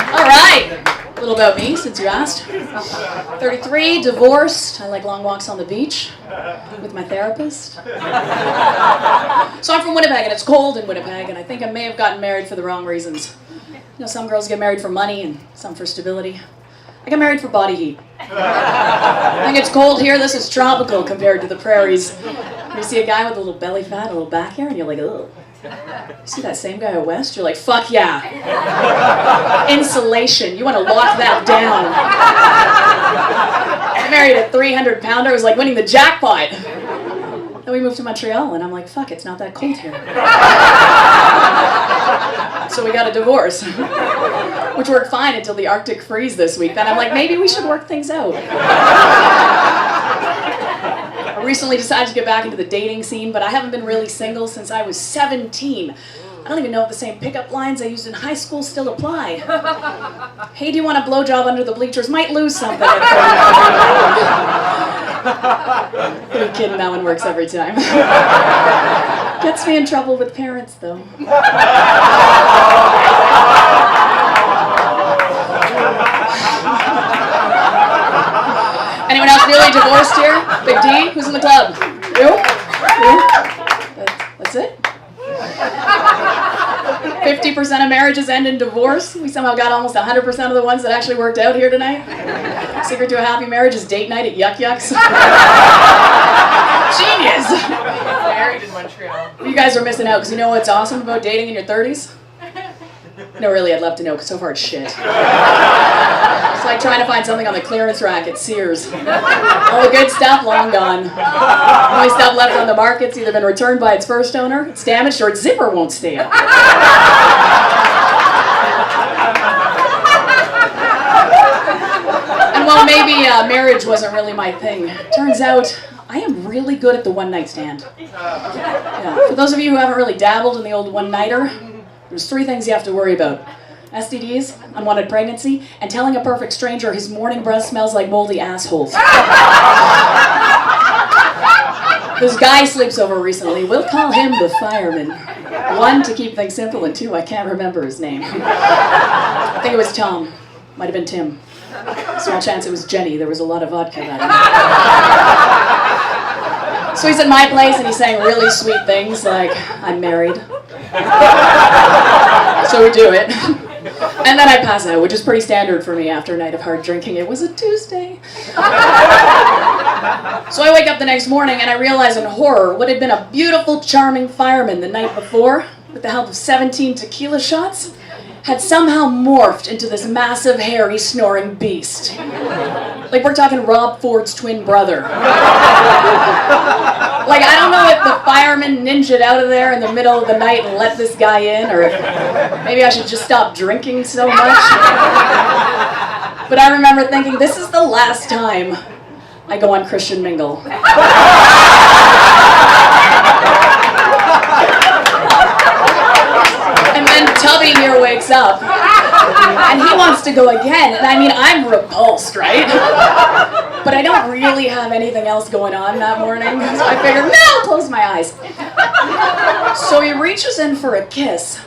All right. A little about me, since you asked. 33, divorced. I like long walks on the beach with my therapist. So I'm from Winnipeg, and it's cold in Winnipeg, and I think I may have gotten married for the wrong reasons. You know, some girls get married for money, and some for stability. I got married for body heat. I think it's cold here. This is tropical compared to the prairies. You see a guy with a little belly fat, a little back hair, and you're like, ugh. You see that same guy out west? You're like, fuck yeah. Insulation. You want to lock that down. I married a 300-pounder. It was like winning the jackpot. Then we moved to Montreal, and I'm like, fuck, it's not that cold here. So we got a divorce, which worked fine until the Arctic freeze this week. Then I'm like, maybe we should work things out. I recently decided to get back into the dating scene, but I haven't been really single since I was 17. I don't even know if the same pickup lines I used in high school still apply. Hey, do you want a blowjob under the bleachers? Might lose something. You're kidding, that one works every time. Gets me in trouble with parents, though. Anyone else newly divorced here? Big D? Who's in the club? You? That's it? 50% of marriages end in divorce. We somehow got almost 100% of the ones that actually worked out here tonight. Secret to a happy marriage is date night at Yuck Yucks. Genius! Married in Montreal. You guys are missing out, because you know what's awesome about dating in your 30s? No, really, I'd love to know, because so far it's shit. It's like trying to find something on the clearance rack at Sears. All the good stuff, long gone. The only stuff left on the market's either been returned by its first owner, it's damaged, or its zipper won't stay up. And while maybe marriage wasn't really my thing, turns out I am really good at the one-night stand. Yeah. For those of you who haven't really dabbled in the old one-nighter, there's 3 things you have to worry about. STDs, unwanted pregnancy, and telling a perfect stranger his morning breath smells like moldy assholes. This guy sleeps over recently. We'll call him the fireman. 1, to keep things simple, and 2, I can't remember his name. I think it was Tom. Might have been Tim. Small chance it was Jenny. There was a lot of vodka that night. So he's at my place, and he's saying really sweet things like, I'm married. So we do it. And then I pass out, which is pretty standard for me after a night of hard drinking. It was a Tuesday. So I wake up the next morning and I realize in horror what had been a beautiful, charming fireman the night before, with the help of 17 tequila shots, had somehow morphed into this massive, hairy, snoring beast. Like we're talking Rob Ford's twin brother. Like, I don't know if the fireman ninja'd out of there in the middle of the night and let this guy in, or if maybe I should just stop drinking so much. But I remember thinking, this is the last time I go on Christian Mingle. And then Tubby here wakes up, and he wants to go again. And I mean, I'm repulsed, right? But I don't really have anything else going on that morning, so I figured, no, I'll close my eyes. So he reaches in for a kiss,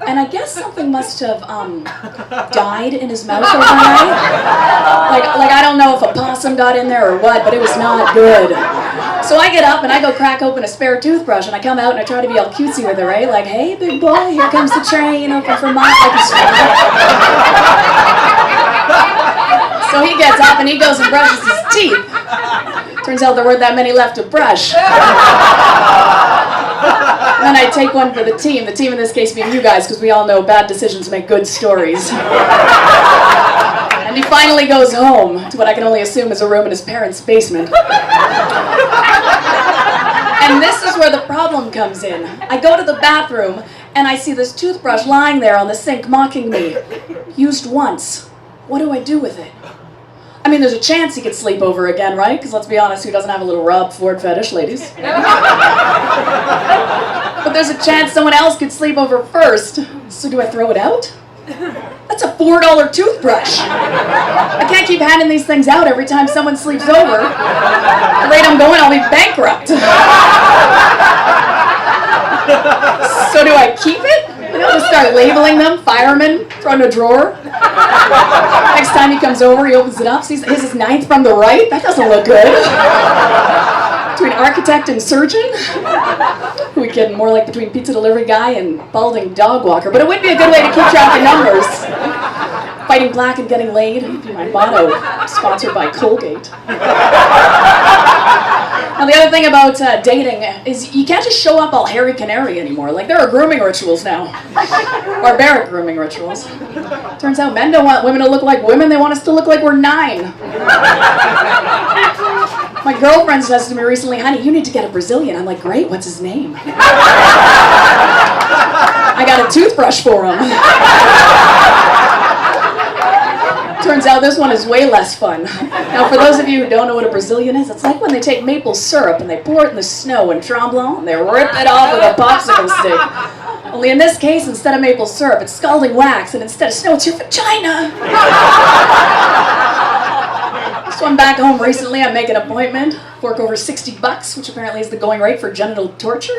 and I guess something must have died in his mouth overnight. Like I don't know if a possum got in there or what, but it was not good. So I get up and I go crack open a spare toothbrush, and I come out and I try to be all cutesy with it, right? Like, hey, big boy, here comes the train, open for my So he gets up and he goes and brushes his teeth. Turns out there weren't that many left to brush. And then I take one for the team in this case being you guys, because we all know bad decisions make good stories. And he finally goes home to what I can only assume is a room in his parents' basement. And this is where the problem comes in. I go to the bathroom and I see this toothbrush lying there on the sink mocking me. Used once. What do I do with it? I mean, there's a chance he could sleep over again, right? Because let's be honest, who doesn't have a little Rob Ford fetish, ladies? But there's a chance someone else could sleep over first. So do I throw it out? That's a $4 toothbrush. I can't keep handing these things out every time someone sleeps over. The rate I'm going, I'll be bankrupt. So do I keep it? Just start labeling them. Fireman, throw in a drawer. Next time he comes over, he opens it up, sees his is ninth from the right. That doesn't look good. Between architect and surgeon? Who are we kidding? More like between pizza delivery guy and balding dog walker. But it would be a good way to keep track of numbers. Fighting black and getting laid would be my motto. Sponsored by Colgate. Now the other thing about dating is you can't just show up all hairy canary anymore. Like there are grooming rituals now. Barbaric grooming rituals. Turns out men don't want women to look like women, they want us to look like we're 9. My girlfriend says to me recently, honey, you need to get a Brazilian. I'm like, great, what's his name? I got a toothbrush for him. Turns out this one is way less fun. Now, for those of you who don't know what a Brazilian is, it's like when they take maple syrup and they pour it in the snow in Tremblant and they rip it off with a popsicle stick. Only in this case, instead of maple syrup, it's scalding wax, and instead of snow, it's your vagina. So I'm back home recently, I make an appointment, fork over $60, which apparently is the going rate for genital torture.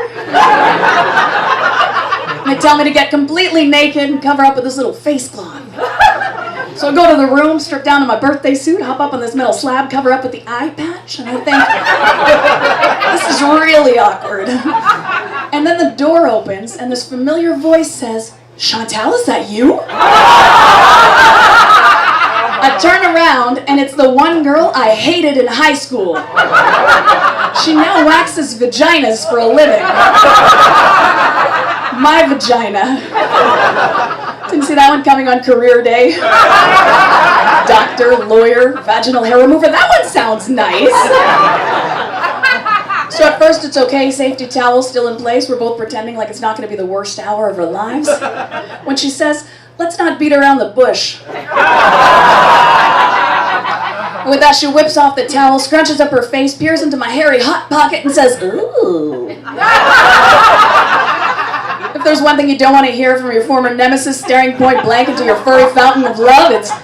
And they tell me to get completely naked and cover up with this little face cloth. So I go to the room, strip down to my birthday suit, hop up on this metal slab, cover up with the eye patch, and I think, this is really awkward. And then the door opens, and this familiar voice says, Chantal, is that you? I turn around, and it's the one girl I hated in high school. She now waxes vaginas for a living. My vagina. Didn't see that one coming on career day. Doctor, lawyer, vaginal hair remover. That one sounds nice. So at first it's okay, safety towel still in place. We're both pretending like it's not going to be the worst hour of our lives. When she says, let's not beat around the bush. With that, she whips off the towel, scrunches up her face, peers into my hairy hot pocket, and says, ooh. If there's one thing you don't want to hear from your former nemesis staring point blank into your furry fountain of love, it's, ooh.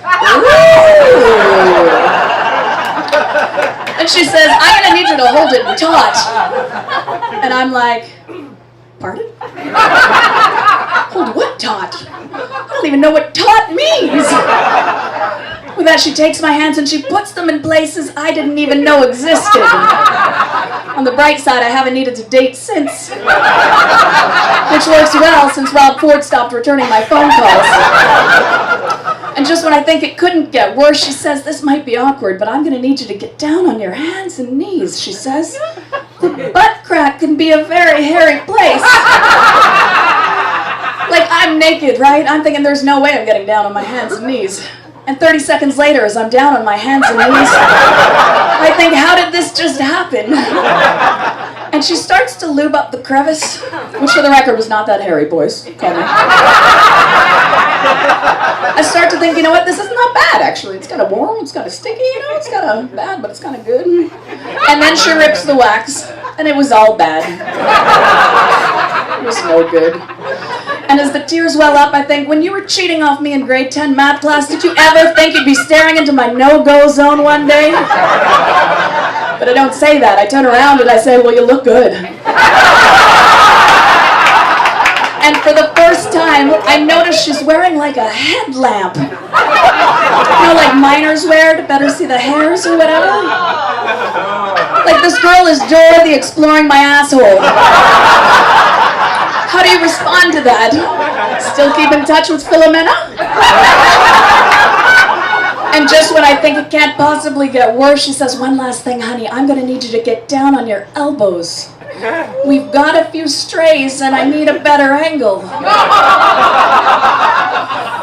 And she says, I'm going to need you to hold it taut. And I'm like, pardon? Hold what taut? I don't even know what taut means. With that, she takes my hands and she puts them in places I didn't even know existed. On the bright side, I haven't needed to date since. Which works well since Rob Ford stopped returning my phone calls. And just when I think it couldn't get worse, she says, this might be awkward, but I'm going to need you to get down on your hands and knees, she says. The butt crack can be a very hairy place. Like, I'm naked, right? I'm thinking there's no way I'm getting down on my hands and knees. And 30 seconds later, as I'm down on my hands and knees, I think, how did this just happen? And she starts to lube up the crevice, which for the record was not that hairy, boys. Call me. I start to think, you know what, this is not bad, actually. It's kind of warm, it's kind of sticky, you know, it's kind of bad, but it's kind of good. And then she rips the wax, and it was all bad. It was no good. And as the tears well up, I think, when you were cheating off me in grade 10 math class, did you ever think you'd be staring into my no-go zone one day? But I don't say that. I turn around and I say, well, you look good. And for the first time, I notice she's wearing like a headlamp. You know, like miners wear to better see the hairs or whatever? Like this girl is Dorothy exploring my asshole. How do you respond to that? Still keep in touch with Philomena? And just when I think it can't possibly get worse, she says, one last thing, honey, I'm going to need you to get down on your elbows. We've got a few strays and I need a better angle.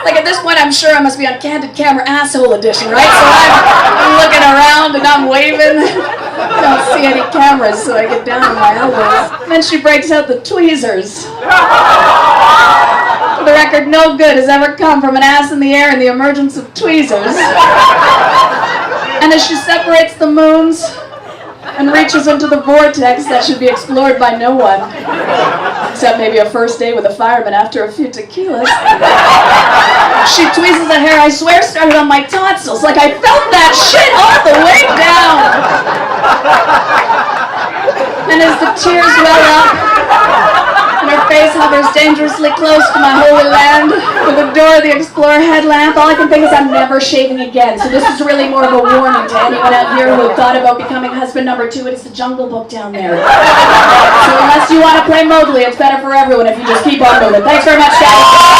Like at this point, I'm sure I must be on Candid Camera Asshole Edition, right? So I'm looking around and I'm waving. I don't see any cameras, so I get down on my elbows. And then she breaks out the tweezers. For the record, no good has ever come from an ass in the air in the emergence of tweezers. And as she separates the moons and reaches into the vortex that should be explored by no one, except maybe a first date with a fireman after a few tequilas, she tweezes a hair I swear started on my tonsils, like I felt that shit all the way down. And as the tears well up, and and her face hovers dangerously close to my holy land. With the door of the Explorer headlamp, all I can think is I'm never shaving again. So this is really more of a warning to anyone out here who thought about becoming husband number 2. It is the Jungle Book down there. So unless you want to play Mowgli, it's better for everyone if you just keep on moving. Thanks very much, guys.